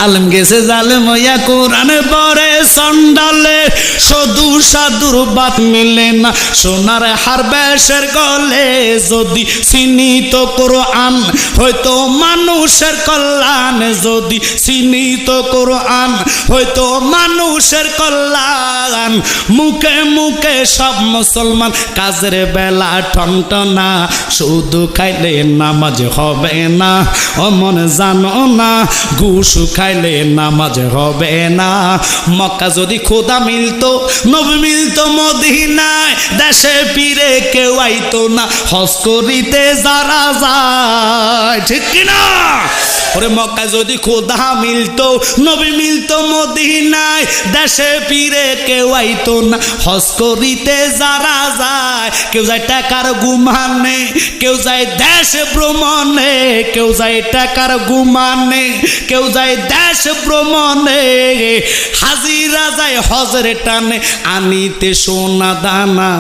আলম গেছে জালেম হইয়া কোরআনে পড়ে চন্ডালে শুধু সাধুর বাত মিলে না সোনার হার বেশের গলে যদি চিনিত কোরআন হয়তো মানুষের কল্যাণ যদি চিনিত কোরআন হয়তো মানুষের কল্যাণ মুখে মুখে সব মুসলমান কাজের বেলা টনটনা শুধু খাইলে নামাজ হবে না ও মনে জানো না ঘুষ খাইলে নামাজ হবে না মক্কা যদি খোদা মিলতো নবী মিলতো মদিনায় দেশে ফিরে কেউ আইতো না হজ করিতে যারা যায় ঠিক কিনা ওরে মক্কা যদি খোদা মিলতো নবী মিলতো মদিনায় দেশে ফিরে কেউ আইতো না হজ করিতে যারা যায় কেউ যায় টাকার গুমানে কেউ যায় দেশ ভ্রমণে কেউ যায় টাকার গুমানে কেউ যায় দেশ ভ্রমণে হাজিরা যায় হজরে টানে আনিতে সোনা দানা